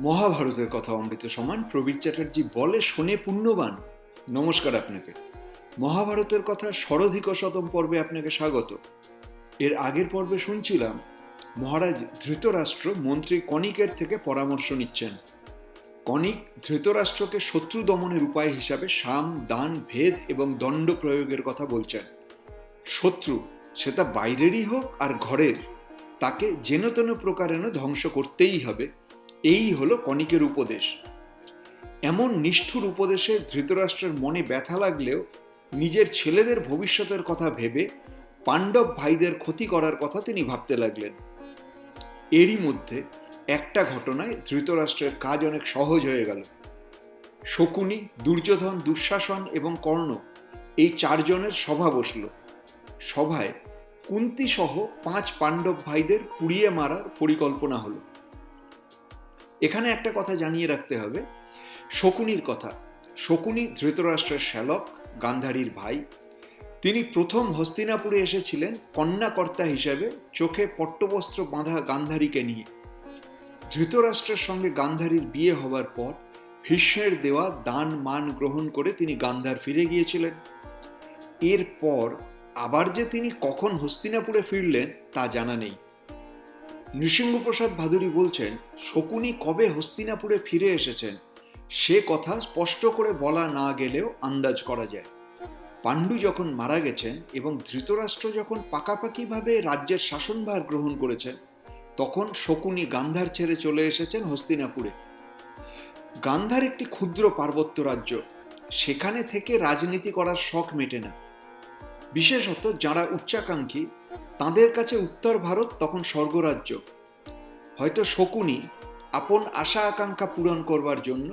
মহাভারতের কথা অমৃত সমান প্রবীর চ্যাটার্জি বলে শোনে পুণ্যবান। নমস্কার আপনাকে। মহাভারতের কথা ষড়ধিক শতম পর্বে আপনাকে স্বাগত। এর আগের পর্বে শুনছিলাম মহারাজ ধৃতরাষ্ট্র মন্ত্রী কণিকের থেকে পরামর্শ নিচ্ছেন। কণিক ধৃতরাষ্ট্রকে শত্রু দমনের উপায় হিসাবে সাম, দান, ভেদ এবং দণ্ড প্রয়োগের কথা বলছেন। শত্রু, সেটা বাইরেরই হোক আর ঘরের, তাকে যেন তেন প্রকারেণ ধ্বংস করতেই হবে, এই হলো কণিকের উপদেশ। এমন নিষ্ঠুর উপদেশে ধৃতরাষ্ট্রের মনে ব্যথা লাগলেও নিজের ছেলেদের ভবিষ্যতের কথা ভেবে পাণ্ডব ভাইদের ক্ষতি করার কথা তিনি ভাবতে লাগলেন। এরই মধ্যে একটা ঘটনায় ধৃতরাষ্ট্রের কাজ অনেক সহজ হয়ে গেল। শকুনি, দুর্যোধন, দুঃশাসন এবং কর্ণ, এই চারজনের সভা বসল। সভায় কুন্তী সহ 5 পাণ্ডব ভাইদের পুড়িয়ে মারার পরিকল্পনা হলো। এখানে একটা কথা জানিয়ে রাখতে হবে, শকুনির কথা। শকুনি ধৃতরাষ্ট্রের শ্যালক, গান্ধারীর ভাই। তিনি প্রথম হস্তিনাপুরে এসেছিলেন কন্যাকর্তা হিসেবে, চোখে পট্টবস্ত্র বাঁধা গান্ধারীকে নিয়ে। ধৃতরাষ্ট্রের সঙ্গে গান্ধারীর বিয়ে হবার পর ভীষ্মের দেওয়া দান মান গ্রহণ করে তিনি গান্ধার ফিরে গিয়েছিলেন। এরপর আবার যে তিনি কখন হস্তিনাপুরে ফিরলেন তা জানা নেই। নৃসিংহপ্রসাদ ভাদুরী বলছেন, শকুনি কবে হস্তিনাপুরে ফিরে এসেছেন সে কথা স্পষ্ট করে বলা না গেলেও আন্দাজ করা যায়। পাণ্ডু যখন মারা গেছেন এবং ধৃতরাষ্ট্র যখন পাকাপাকিভাবে রাজ্যের শাসনভার গ্রহণ করেছেন, তখন শকুনি গান্ধার ছেড়ে চলে এসেছেন হস্তিনাপুরে। গান্ধার একটি ক্ষুদ্র পার্বত্য রাজ্য, সেখানে থেকে রাজনীতি করার শখ মেটে না। বিশেষত যারা উচ্চাকাঙ্ক্ষী, তাদের কাছে উত্তর ভারত তখন স্বর্গরাজ্য। হয়তো শকুনি আপন আশা আকাঙ্ক্ষা পূরণ করবার জন্য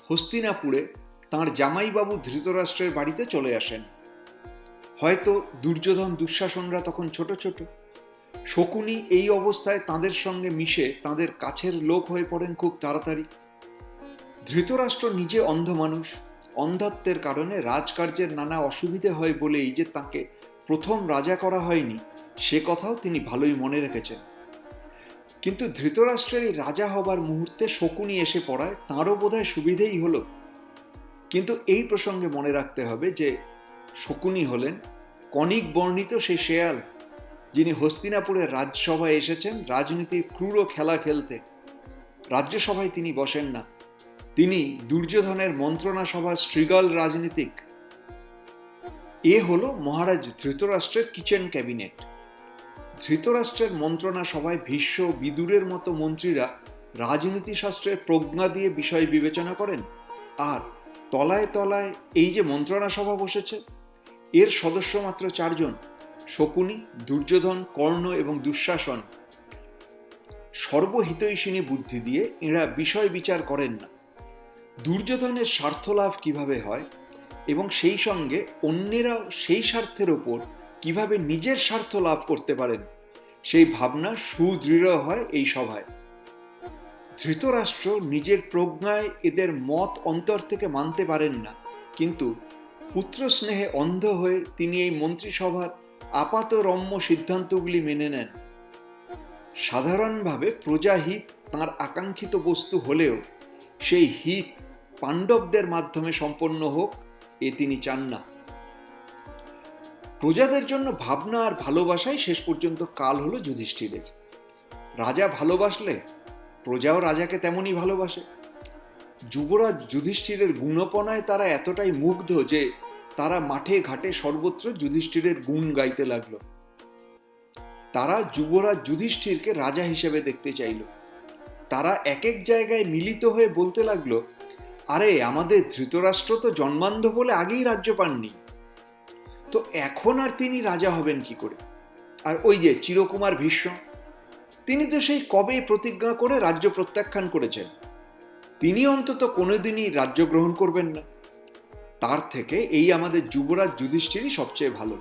হস্তিনাপুরে তাঁর জামাইবাবু ধৃতরাষ্ট্রের বাড়িতে চলে আসেন। হয়তো দুর্যোধন, দুঃশাসনরা তখন ছোট ছোট। শকুনি এই অবস্থায় তাদের সঙ্গে মিশে তাদের কাছের লোক হয়ে পড়েন খুব তাড়াতাড়ি। ধৃতরাষ্ট্র নিজে অন্ধ মানুষ। অন্ধত্বের কারণে রাজকার্যের নানা অসুবিধে হয় বলেই যে তাকে প্রথম রাজা করা হয়নি, সে কথাও তিনি ভালোই মনে রেখেছেন। কিন্তু ধৃতরাষ্ট্রের এই রাজা হবার মুহূর্তে শকুনি এসে পড়ায় তাঁরও বোধহয় সুবিধেই হলো। কিন্তু এই প্রসঙ্গে মনে রাখতে হবে যে শকুনি হলেন কণিক বর্ণিত সেই শেয়াল, যিনি হস্তিনাপুরের রাজসভায় এসেছেন রাজনীতির ক্রূর খেলা খেলতে। রাজ্যসভায় তিনি বসেন না, তিনি দুর্যোধনের মন্ত্রণা সভার শৃগাল রাজনীতিক। এ হলো মহারাজ ধৃতরাষ্ট্রের কিচেন ক্যাবিনেট। ধৃতরাষ্ট্রের মন্ত্রণা সভায় ভীষ্ম, বিদুরের মতো মন্ত্রীরা রাজনীতি শাস্ত্রের প্রজ্ঞা দিয়ে বিষয় বিবেচনা করেন। আর তলায় তলায় এই যে মন্ত্রণা সভা বসেছে, এর সদস্য মাত্র 4 জন: শকুনি, দুর্যোধন, কর্ণ এবং দুঃশাসন। সর্বহিতৈষিণী বুদ্ধি দিয়ে এরা বিষয় বিচার করেন না। দুর্যোধনের স্বার্থ লাভ কিভাবে হয় এবং সেই সঙ্গে অন্যেরাও সেই স্বার্থের ওপর কিভাবে নিজের স্বার্থ লাভ করতে পারেন, সেই ভাবনা সুদৃঢ় হয় এই সভায়। ধৃতরাষ্ট্র নিজের প্রজ্ঞায় এদের মত অন্তর থেকে মানতে পারেন না, কিন্তু পুত্র স্নেহে অন্ধ হয়ে তিনি এই মন্ত্রিসভার আপাত রম্য সিদ্ধান্তগুলি মেনে নেন। সাধারণভাবে প্রজাহিত তাঁর আকাঙ্ক্ষিত বস্তু হলেও সেই হিত পাণ্ডবদের মাধ্যমে সম্পন্ন হোক, এ তিনি চান না। প্রজাদের জন্য ভাবনা আর ভালোবাসাই শেষ পর্যন্ত কাল হলো যুধিষ্ঠিরের। রাজা ভালোবাসলে প্রজাও রাজাকে তেমনই ভালোবাসে। যুবরাজ যুধিষ্ঠিরের গুণপনায় তারা এতটাই মুগ্ধ যে তারা মাঠে ঘাটে সর্বত্র যুধিষ্ঠিরের গুণ গাইতে লাগলো। তারা যুবরাজ যুধিষ্ঠিরকে রাজা হিসেবে দেখতে চাইল। তারা এক এক জায়গায় মিলিত হয়ে বলতে লাগলো, আরে আমাদের ধৃতরাষ্ট্র তো জন্মান্ধ বলে আগেই রাজ্য পাননি, তো এখন আর তিনি রাজা হবেন কি করে? আর ওই যে চিরকুমার ভীষ্ম, তিনি তো সেই কবে প্রতিজ্ঞা করে রাজ্য প্রত্যাখ্যান করেছেন, তিনি অন্তত কোনোদিনই রাজ্য গ্রহণ করবেন না। তার থেকে এই আমাদের যুবরাজ যুধিষ্ঠিরই সবচেয়ে ভালো।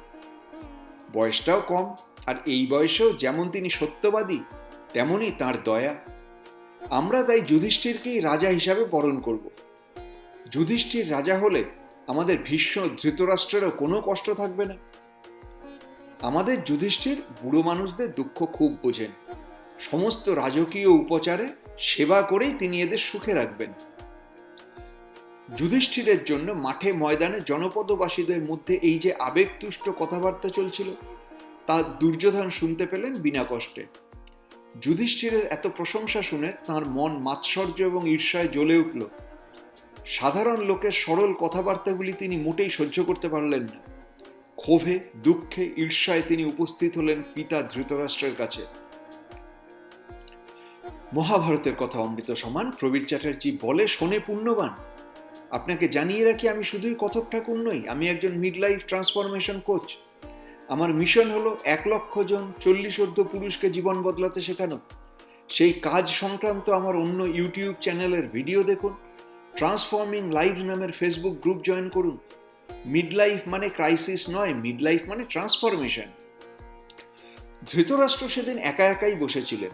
বয়সটাও কম, আর এই বয়সেও যেমন তিনি সত্যবাদী, তেমনই তার দয়া। আমরা তাই যুধিষ্ঠিরকেই রাজা হিসাবে বরণ করব। যুধিষ্ঠির রাজা হলে আমাদের ভীষ্ম, ধৃতরাষ্ট্রেরও কোনো কষ্ট থাকবে না। আমাদের যুধিষ্ঠির বুড়ো মানুষদের দুঃখ খুব বোঝেন। সমস্ত রাজকীয় উপচারে সেবা করেই তিনি এদের সুখে রাখবেন। যুধিষ্ঠিরের জন্য মাঠে ময়দানে জনপদবাসীদের মধ্যে এই যে আবেগতুষ্ট কথাবার্তা চলছিল, তা দুর্যোধন শুনতে পেলেন বিনা কষ্টে। যুধিষ্ঠিরের এত প্রশংসা শুনে তাঁর মন মাৎসর্য এবং ঈর্ষায় জ্বলে উঠল। সাধারণ লোকের সরল কথাবার্তাগুলি তিনি মোটেই সহ্য করতে পারলেন না। ক্ষোভে, দুঃখে, ঈর্ষায় তিনি উপস্থিত হলেন পিতা ধৃতরাষ্ট্রের কাছে। মহাভারতের কথা অমৃত সমান, প্রবীর চ্যাটার্জি বলে শোনে পুণ্যবান। আপনাকে জানিয়ে রাখি, আমি শুধুই কথক ঠাকুর নই, আমি একজন মিড লাইফ ট্রান্সফরমেশন কোচ। আমার মিশন হলো 1,00,000 জন 40 পুরুষকে জীবন বদলাতে শেখানো। সেই কাজ সংক্রান্ত আমার অন্য ইউটিউব চ্যানেলের ভিডিও দেখুন, ট্রান্সফর্মিং লাইফ নামের ফেসবুক গ্রুপ জয়েন করুন। মিড লাইফ মানে ক্রাইসিস নয়, মিড লাইফ মানে ট্রান্সফরমেশন। ধৃতরাষ্ট্র সেদিন একা একাই বসেছিলেন।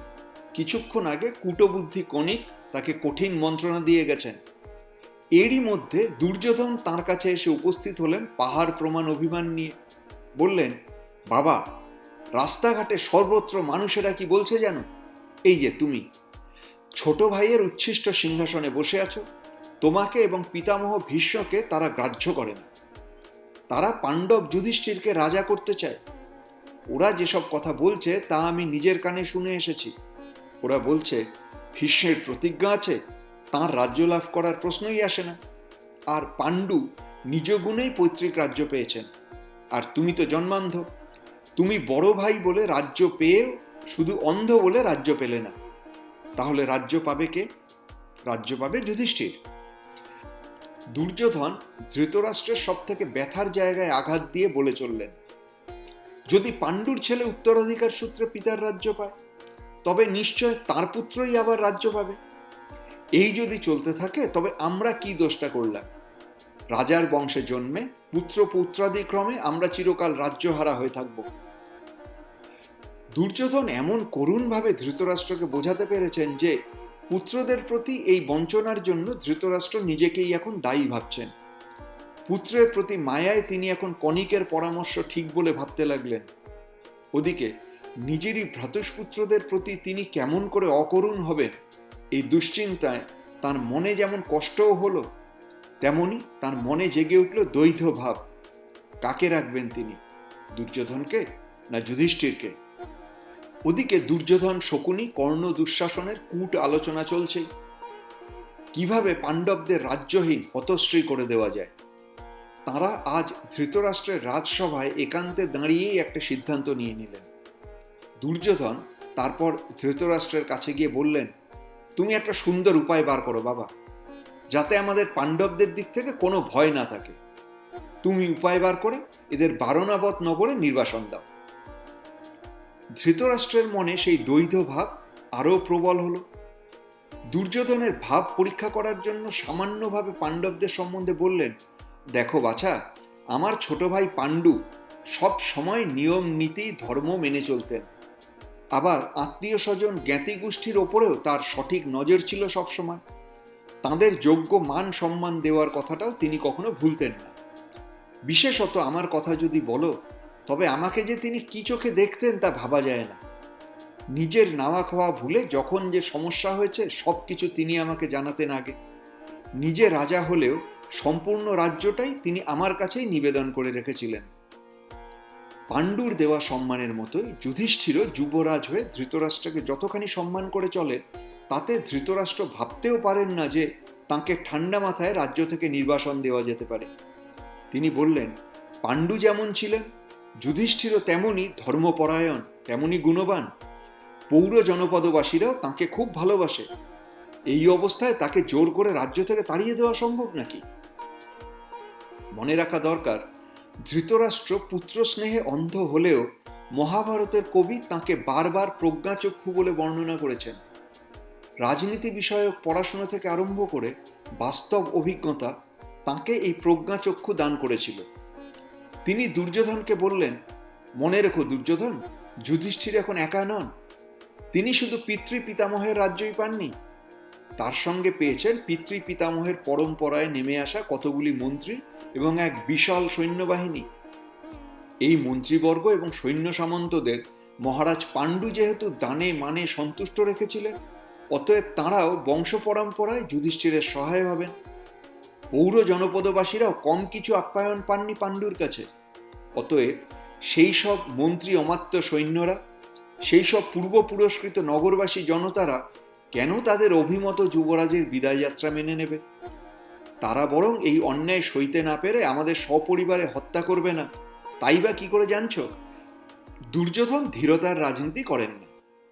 কিছুক্ষণ আগে কূটবুদ্ধি কণিক তাকে কঠিন মন্ত্রণা দিয়ে গেছেন। এরই মধ্যে দুর্যোধন তাঁর কাছে এসে উপস্থিত হলেন পাহাড় প্রমাণ অভিমান নিয়ে। বললেন, বাবা, রাস্তাঘাটে সর্বত্র মানুষেরা কি বলছে জানো? এই যে তুমি ছোট ভাইয়ের উচ্ছিষ্ট সিংহাসনে বসে আছো, তোমাকে এবং পিতামহ ভীষ্মকে তারা গ্রাহ্য করে না। তারা পাণ্ডব যুধিষ্ঠিরকে রাজা করতে চায়। ওরা যেসব কথা বলছে তা আমি নিজের কানে শুনে এসেছি। ওরা বলছে ভীষ্মের প্রতিজ্ঞা আছে, তাঁর রাজ্য লাভ করার প্রশ্নই আসে না। আর পাণ্ডু নিজ গুণেই পৈতৃক রাজ্য পেয়েছেন, আর তুমি তো জন্মান্ধ। তুমি বড় ভাই বলে রাজ্য পেয়েও শুধু অন্ধ বলে রাজ্য পেলে না। তাহলে রাজ্য পাবে কে? রাজ্য পাবে যুধিষ্ঠির। দুর্যোধন ধৃতরাষ্ট্রের সব থেকে ব্যথার জায়গায় আঘাত দিয়ে বলে চললেন, যদি পাণ্ডুর ছেলে উত্তরাধিকার সূত্রে পিতার রাজ্য পায়, তবে নিশ্চয় তার পুত্রই আবার রাজ্য পাবে। এই যদি চলতে থাকে তবে আমরা কি দোষটা করলাম? রাজার বংশে জন্মে পুত্র পুত্রাদিক্রমে আমরা চিরকাল রাজ্যহারা হয়ে থাকব। দুর্যোধন এমন করুণভাবে ধৃতরাষ্ট্রকে বোঝাতে পেরেছেন যে পুত্রদের প্রতি এই বঞ্চনার জন্য ধৃতরাষ্ট্র নিজেকেই এখন দায়ী ভাবছেন। পুত্রের প্রতি মায়ায় তিনি এখন কণিকের পরামর্শ ঠিক বলে ভাবতে লাগলেন। ওদিকে নিজেরই ভ্রাতুষ্পুত্রদের প্রতি তিনি কেমন করে অকরুণ হবেন, এই দুশ্চিন্তায় তার মনে যেমন কষ্টও হলো, তেমনি তার মনে জেগে উঠল দ্বৈধ ভাব। কাকে রাখবেন তিনি, দুর্যোধনকে না যুধিষ্ঠিরকে? ওদিকে দুর্যোধন শকুনি কর্ণ দুঃশাসনের কূট আলোচনা চলছে, কিভাবে পাণ্ডবদের রাজ্যহীন হতশ্রী করে দেওয়া যায়। তারা আজ ধৃতরাষ্ট্রের রাজসভায় একান্তে দাঁড়িয়েই একটা সিদ্ধান্ত নিয়ে নিলেন। দুর্যোধন তারপর ধৃতরাষ্ট্রের কাছে গিয়ে বললেন, তুমি একটা সুন্দর উপায় বার করো বাবা, যাতে আমাদের পাণ্ডবদের দিক থেকে কোনো ভয় না থাকে। তুমি উপায় বার করে এদের বারণাবত নগরে নির্বাসন দাও। ধৃতরাষ্ট্রের মনে সেই দ্বৈধ ভাব আরও প্রবল হলো। দুর্যোধনের ভাব পরীক্ষা করার জন্য সামান্যভাবে পাণ্ডবদের সম্বন্ধে বললেন, দেখো বাছা, আমার ছোট ভাই পাণ্ডু সব সময় নিয়ম নীতি ধর্ম মেনে চলতেন। আবার আত্মীয় স্বজন জ্ঞাতি গোষ্ঠীর ওপরেও তার সঠিক নজর ছিল সবসময়। তাঁদের যোগ্য মান সম্মান দেওয়ার কথাটাও তিনি কখনো ভুলতেন না। বিশেষত আমার কথা যদি বলো, তবে আমাকে যে তিনি কি চোখে দেখতেন তা ভাবা যায় না। নিজের নাওয়া খাওয়া ভুলে যখন যে সমস্যা হয়েছে সব কিছু তিনি আমাকে জানাতেন আগে। নিজে রাজা হলেও সম্পূর্ণ রাজ্যটাই তিনি আমার কাছেই নিবেদন করে রেখেছিলেন। পাণ্ডুর দেওয়া সম্মানের মতোই যুধিষ্ঠিরও যুবরাজ হয়ে ধৃতরাষ্ট্রকে যতখানি সম্মান করে চলে, তাতে ধৃতরাষ্ট্র ভাবতেও পারেন না যে তাঁকে ঠান্ডা মাথায় রাজ্য থেকে নির্বাসন দেওয়া যেতে পারে। তিনি বললেন, পাণ্ডু যেমন ছিলেন, যুধিষ্ঠিরও তেমনই ধর্মপরায়ণ, তেমনই গুণবান। পৌর জনপদবাসীরাও তাঁকে খুব ভালোবাসে। এই অবস্থায় তাকে জোর করে রাজ্য থেকে তাড়িয়ে দেওয়া সম্ভব নাকি? মনে রাখা দরকার, ধৃতরাষ্ট্র পুত্র স্নেহে অন্ধ হলেও মহাভারতের কবি তাঁকে বারবার প্রজ্ঞাচক্ষু বলে বর্ণনা করেছেন। রাজনীতি বিষয়ক পড়াশোনা থেকে আরম্ভ করে বাস্তব অভিজ্ঞতা তাঁকে এই প্রজ্ঞাচক্ষু দান করেছিল। তিনি দুর্যোধনকে বললেন, মনে রেখো দুর্যোধন, যুধিষ্ঠির এখন একা নন। তিনি শুধু পিতৃ পিতামহের রাজ্যই পাননি, তার সঙ্গে পেয়েছেন পিতৃ পিতামহের পরম্পরায় নেমে আসা কতগুলি মন্ত্রী এবং এক বিশাল সৈন্যবাহিনী। এই মন্ত্রীবর্গ এবং সৈন্য সামন্তদের মহারাজ পাণ্ডু যেহেতু দানে মানে সন্তুষ্ট রেখেছিলেন, অতএব তাঁরাও বংশ পরম্পরায় যুধিষ্ঠিরের সহায় হবেন। পৌর জনপদবাসীরাও কম কিছু আপ্যায়ন পাননি পাণ্ডুর কাছে। অতএব সেই সব মন্ত্রী অমাত্য সৈন্যরা, সেই সব পূর্ব পুরস্কৃত নগরবাসী জনতারা কেন তাদের অভিমত যুবরাজের বিদায় যাত্রা মেনে নেবে? তারা বরং এই অন্যায় সইতে না পেরে আমাদের সপরিবারে হত্যা করবে না, তাই বা কি করে জানছ? দুর্যোধন ধীরতার রাজনীতি করেন না।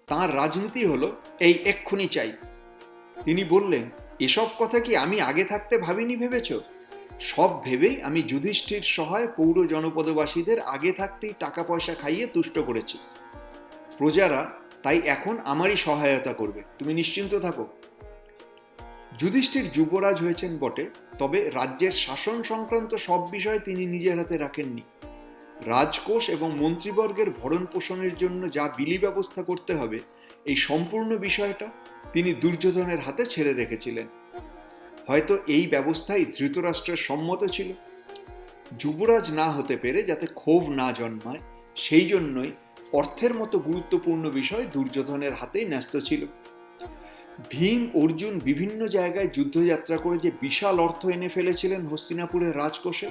তাঁর রাজনীতি হলো এই এক্ষুনি চাই। তিনি বললেন, এসব কথা কি আমি আগে থাকতে ভাবিনি ভেবেছ? সব ভেবেই আমি যুধিষ্ঠির সহায় পৌর জনপদবাসীদের আগে থাকতেই টাকা পয়সা খাইয়ে তুষ্ট করেছি। প্রজারা তাই এখন আমারই সহায়তা করবে, তুমি নিশ্চিন্ত থাকো। যুধিষ্ঠির যুবরাজ হয়েছেন বটে, তবে রাজ্যের শাসন সংক্রান্ত সব বিষয় তিনি নিজের হাতে রাখেননি। রাজকোষ এবং মন্ত্রীবর্গের ভরণ পোষণের জন্য যা বিলি ব্যবস্থা করতে হবে, এই সম্পূর্ণ বিষয়টা তিনি দুর্যোধনের হাতে ছেড়ে রেখেছিলেন। হয়তো এই ব্যবস্থাই ধৃতরাষ্ট্রের সম্মত ছিল। যুবরাজ না হতে পেরে যাতে ক্ষোভ না জন্মায়, সেই জন্যই অর্থের মতো গুরুত্বপূর্ণ বিষয় দুর্যোধনের হাতেই ন্যস্ত ছিল। ভীম অর্জুন বিভিন্ন জায়গায় যুদ্ধযাত্রা করে যে বিশাল অর্থ এনে ফেলেছিলেন হস্তিনাপুরের রাজকোষে,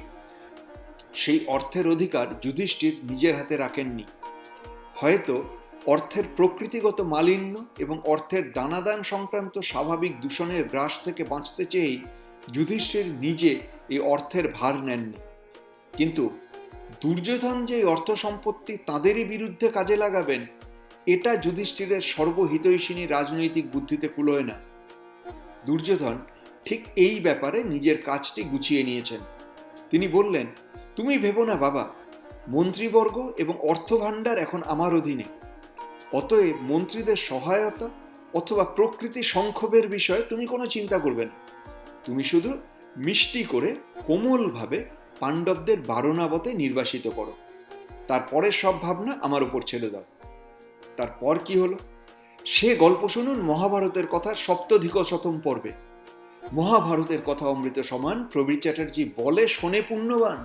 সেই অর্থের অধিকার যুধিষ্ঠির নিজের হাতে রাখেননি। হয়তো অর্থের প্রকৃতিগত মালিন্য এবং অর্থের দানাদান সংক্রান্ত স্বাভাবিক দূষণের গ্রাস থেকে বাঁচতে চেয়েই যুধিষ্ঠির নিজে এই অর্থের ভার নেননি। কিন্তু দুর্যোধন যে অর্থ সম্পত্তি তাঁদেরই বিরুদ্ধে কাজে লাগাবেন, এটা যুধিষ্ঠিরের সর্বহিতৈষিণী রাজনৈতিক বুদ্ধিতে কুলোয় না। দুর্যোধন ঠিক এই ব্যাপারে নিজের কাজটি গুছিয়ে নিয়েছেন। তিনি বললেন, তুমি ভেবো না বাবা, মন্ত্রীবর্গ এবং অর্থভাণ্ডার এখন আমার অধীনে। অতএব মন্ত্রীদের সহায়তা অথবা প্রকৃতি সংক্ষোভের বিষয়ে তুমি কোনো চিন্তা করবে না। তুমি শুধু মিষ্টি করে কোমলভাবে পাণ্ডবদের বারণাবতে নির্বাসিত করো। তারপরের সব ভাবনা আমার উপর ছেড়ে দাও। তারপর কি হলো সে গল্প শুনুন মহাভারতের কথার সপ্তধিকশতম পর্বে। মহাভারতের কথা অমৃত সমান, প্রবীর চ্যাটার্জি বলে শোনে পুণ্যবান।